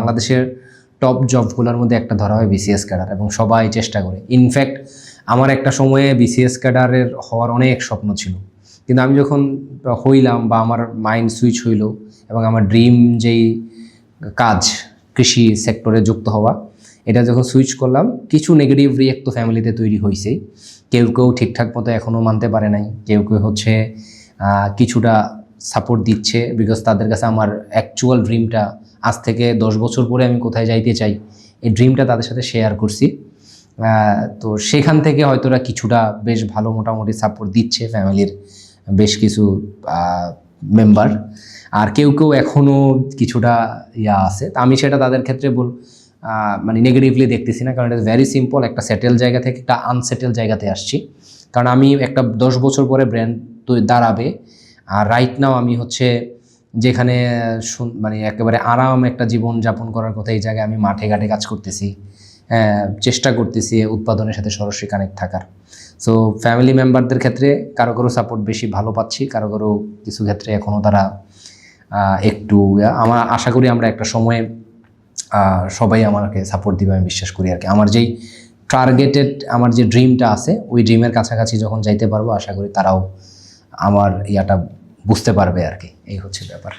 বাংলাদেশের টপ জবগুলোর মধ্যে একটা ধরা হয় বিসিএস ক্যাডার, এবং সবাই চেষ্টা করে। ইনফ্যাক্ট আমার একটা সময়ে বিসিএস ক্যাডারের হওয়ার অনেক স্বপ্ন ছিল, কিন্তু আমি যখন হইলাম বা আমার মাইন্ড সুইচ হইল এবং আমার ড্রিম যেই কাজ কৃষি সেক্টরে যুক্ত হওয়া, এটা যখন সুইচ করলাম, কিছু নেগেটিভ রিয়েক্ট তো ফ্যামিলিতে তৈরি হয়েছেই। কেউ কেউ ঠিকঠাক মতো এখনও মানতে পারে নাই, কেউ কেউ হচ্ছে কিছুটা সাপোর্ট দিচ্ছে, বিকজ তাদের কাছে আমার অ্যাকচুয়াল ড্রিমটা আজ থেকে 10 বছর পরে আমি কোথায় যাইতে চাই এই ড্রিমটা তাদের সাথে শেয়ার করছি। তো সেখান থেকে হয়তো ওরা কিছুটা বেশ ভালো মোটামুটি সাপোর্ট দিচ্ছে ফ্যামিলির বেশ কিছু মেম্বার, আর কেউ কেউ এখনও কিছুটা আছে। তা আমি সেটা তাদের ক্ষেত্রে মানে নেগেটিভলি দেখতেছি না, কারণ এটা ভেরি সিম্পল, একটা সেটেল জায়গা থেকে একটা আনসেটেল জায়গাতে আসছি। কারণ আমি একটা 10 বছর পরে ব্র্যান্ড দাঁড়াবে, আর রাইট নাও আমি হচ্ছে যেখানে মানে একেবারে আরাম একটা জীবন যাপন করার কথা, এই জায়গায় আমি মাঠে ঘাটে কাজ করতেছি, চেষ্টা করতেছি উৎপাদনের সাথে সরাসরি কানেক্ট থাকার। সো ফ্যামিলি মেম্বারদের ক্ষেত্রে কারো কারো সাপোর্ট বেশি ভালো পাচ্ছি, কারো কারো কিছু ক্ষেত্রে এখনও তারা একটু, আমার আশা করি আমরা একটা সময়ে সবাই আমাকে সাপোর্ট দিবে, আমি বিশ্বাস করি আর কি। আমার যেই টার্গেটেড আমার যে ড্রিমটা আছে, ওই ড্রিমের কাছাকাছি যখন যাইতে পারবো, আশা করি তারাও আমার ইয়াটা বুঝতে পারবে আর কি। এই হচ্ছে ব্যাপার।